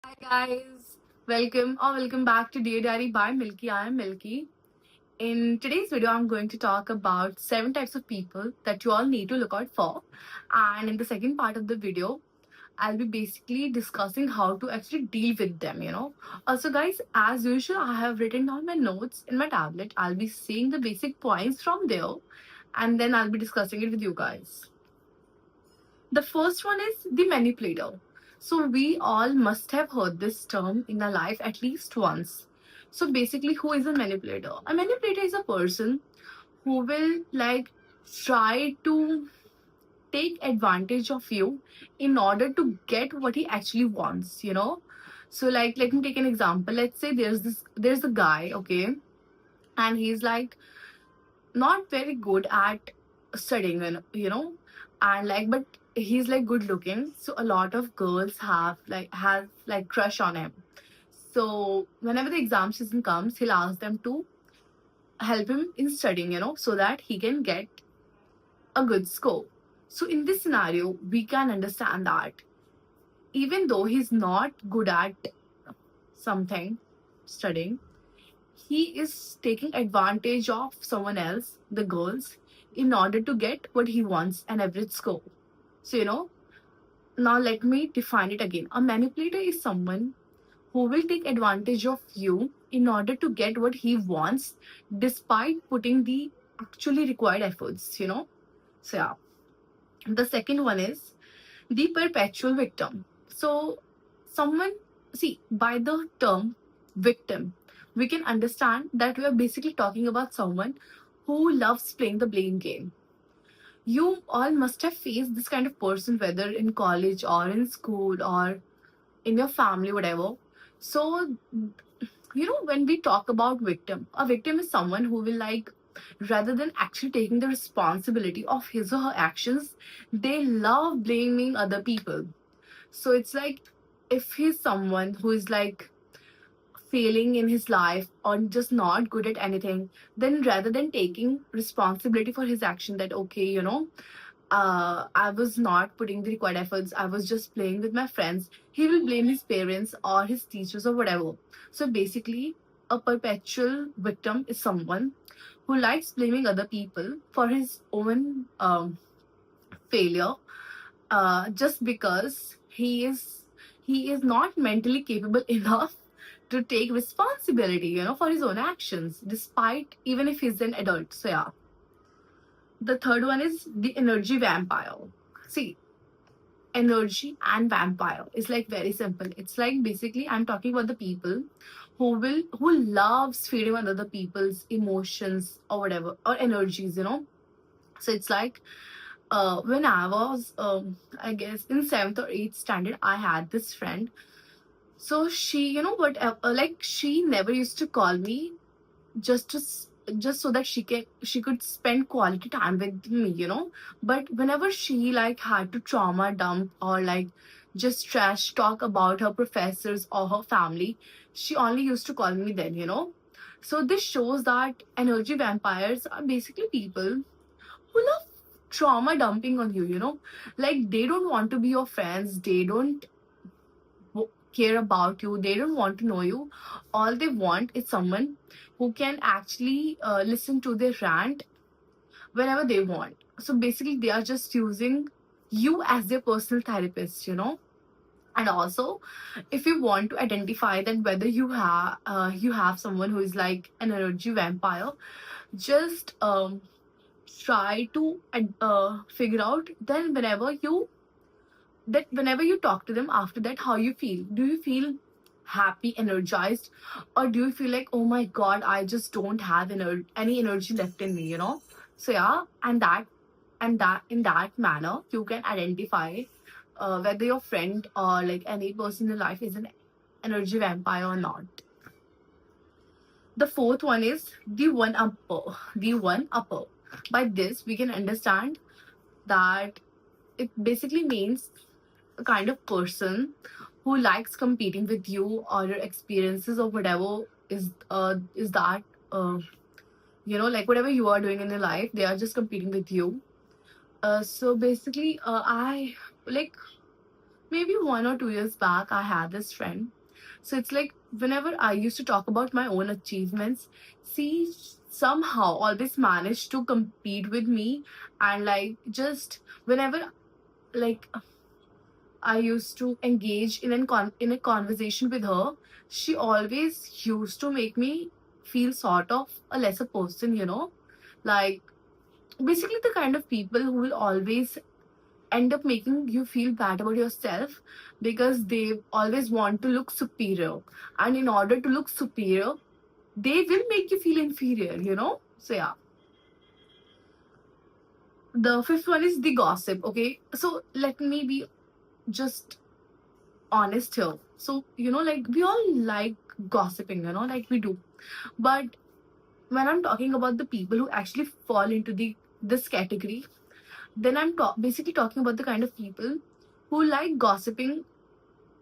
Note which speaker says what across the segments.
Speaker 1: Hi guys, welcome back to Dear Diary by Milky. I am Milky. In today's video, I'm going to talk about 7 types of people that you all need to look out for. And in the second part of the video, I'll be basically discussing how to actually deal with them. Also, guys, as usual, I have written down my notes in my tablet. I'll be saying the basic points from there, and then I'll be discussing it with you guys. The first one is the manipulator. So we all must have heard this term in our life at least once. So basically, who is a manipulator? A manipulator is a person who will try to take advantage of you in order to get what he actually wants. So let me take an example. Let's say there's a guy, okay, and he's like not very good at studying, and but he's like good looking, so a lot of girls have crush on him. So whenever the exam season comes, he'll ask them to help him in studying, so that he can get a good score. So in this scenario, we can understand that even though he's not good at something, studying, he is taking advantage of someone else, the girls, in order to get what he wants, an average score. So, now let me define it again. A manipulator is someone who will take advantage of you in order to get what he wants, despite putting the actually required efforts. So, yeah. The second one is the perpetual victim. So, someone, see, by the term victim, we can understand that we are basically talking about someone who loves playing the blame game. You all must have faced this kind of person, whether in college or in school or in your family, whatever. So, when we talk about victim, a victim is someone who will rather than actually taking the responsibility of his or her actions, they love blaming other people. So it's like if he's someone who is failing in his life or just not good at anything, then rather than taking responsibility for his action, that okay, I was not putting the required efforts, I was just playing with my friends, he will blame his parents or his teachers or whatever. So basically, a perpetual victim is someone who likes blaming other people for his own failure, just because he is not mentally capable enough to take responsibility, for his own actions, despite even if he's an adult. So yeah. The third one is the energy vampire. See, energy and vampire is like very simple. It's like basically I'm talking about the people who loves feeding on other people's emotions or whatever or energies. So it's like when I was I guess in 7th or 8th standard, I had this friend. So she, she never used to call me just to just so that she could spend quality time with me. But whenever she had to trauma dump or just trash talk about her professors or her family, she only used to call me then. So this shows that energy vampires are basically people who love trauma dumping on you. Like they don't want to be your friends, they don't care about you, they don't want to know you. All they want is someone who can actually listen to their rant whenever they want. So basically they are just using you as their personal therapist. And also, if you want to identify that whether you have someone who is like an energy vampire, just try to figure out then whenever you talk to them after that, how you feel. Do you feel happy, energized, or do you feel like, oh my god, I just don't have any energy left in me? So yeah, and that in that manner you can identify whether your friend or any person in your life is an energy vampire or not. The fourth one is the one upper. The one upper. By this we can understand that it basically means a kind of person who likes competing with you or your experiences or whatever is that whatever you are doing in your life, they are just competing with you. So basically, I like maybe 1 or 2 years back, I had this friend. So it's like whenever I used to talk about my own achievements, she somehow always managed to compete with me. And like, just whenever, like, I used to engage in a conversation with her, she always used to make me feel sort of a lesser person, like, basically the kind of people who will always end up making you feel bad about yourself because they always want to look superior. And in order to look superior, they will make you feel inferior. So, yeah. The fifth one is the gossip. Okay. So, let me be just honest here. So, like, we all like gossiping, like we do. But when I'm talking about the people who actually fall into this category, then I'm basically talking about the kind of people who like gossiping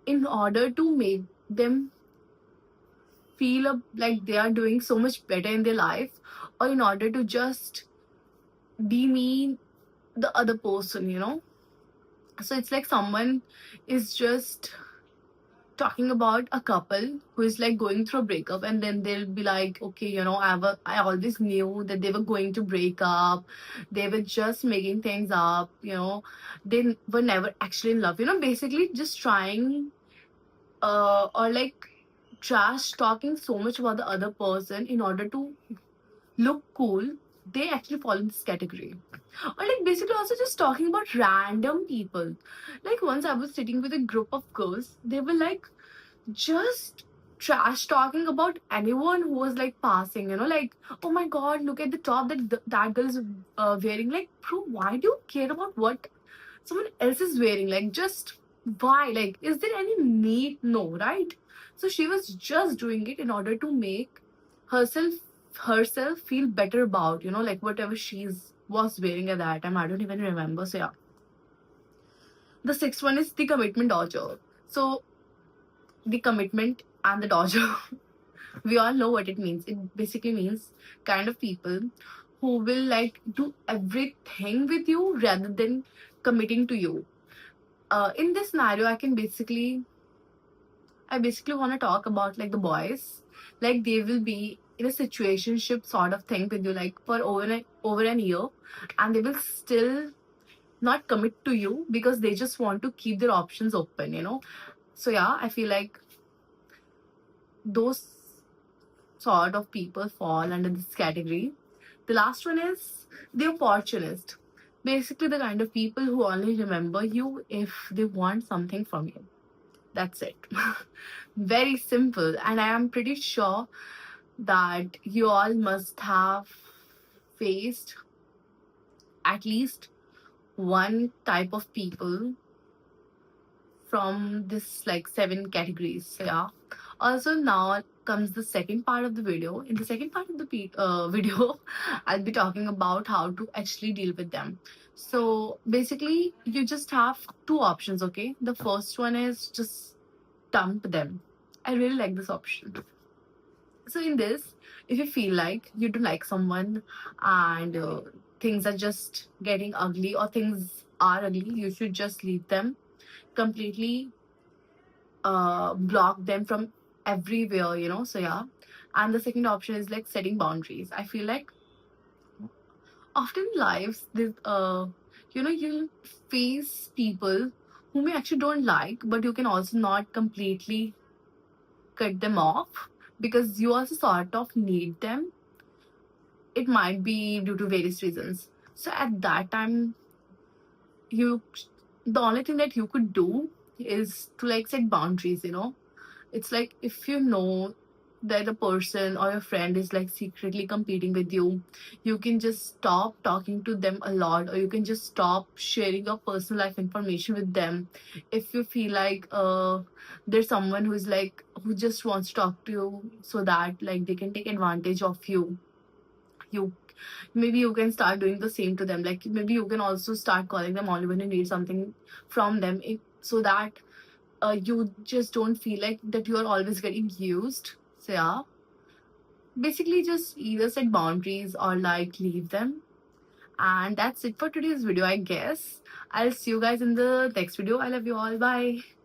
Speaker 1: in order to make them feel like they are doing so much better in their life, or in order to just demean the other person. So it's like someone is just talking about a couple who is like going through a breakup, and then they'll be like, okay, I always knew that they were going to break up. They were just making things up. They were never actually in love. Basically just trying, or like trash talking so much about the other person in order to look cool. They actually fall in this category. Or like basically also just talking about random people. Like once I was sitting with a group of girls, they were like just trash talking about anyone who was like passing, like, oh my god, look at the top that girl is wearing. Like, bro, why do you care about what someone else is wearing? Like, just why? Like, is there any need? No, right? So she was just doing it in order to make herself herself feel better about, like whatever she's was wearing at that time. I don't even remember. So yeah. The sixth one is the commitment dodger. So the commitment and the dodger, we all know what it means. It basically means kind of people who will like do everything with you rather than committing to you. In this scenario, I basically want to talk about like the boys. Like they will be in a situationship sort of thing with you like for over an year, and they will still not commit to you because they just want to keep their options open. So yeah, I feel like those sort of people fall under this category. The last one is the opportunist. Basically, the kind of people who only remember you if they want something from you. That's it. Very simple. And I am pretty sure that you all must have faced at least one type of people from this like 7 categories. So yeah. Also now comes the second part of the video. In the second part of the video, I'll be talking about how to actually deal with them. So basically, you just have two options. Okay, the first one is just dump them. I really like this option. So in this, if you feel like you don't like someone, and things are just getting ugly, or things are ugly, you should just leave them completely, block them from everywhere. So yeah. And the second option is like setting boundaries. I feel like often in lives this you'll face people whom you actually don't like, but you can also not completely cut them off because you also sort of need them. It might be due to various reasons. So at that time, you the only thing that you could do is to like set boundaries. It's like if you know that the person or your friend is like secretly competing with you, you can just stop talking to them a lot, or you can just stop sharing your personal life information with them. If you feel like there's someone who just wants to talk to you so that like they can take advantage of you maybe you can start doing the same to them. Like maybe you can also start calling them only when you need something from them, so that you just don't feel like that you are always getting used. So yeah, basically just either set boundaries or like leave them. And that's it for today's video, I guess. I'll see you guys in the next video. I love you all. Bye.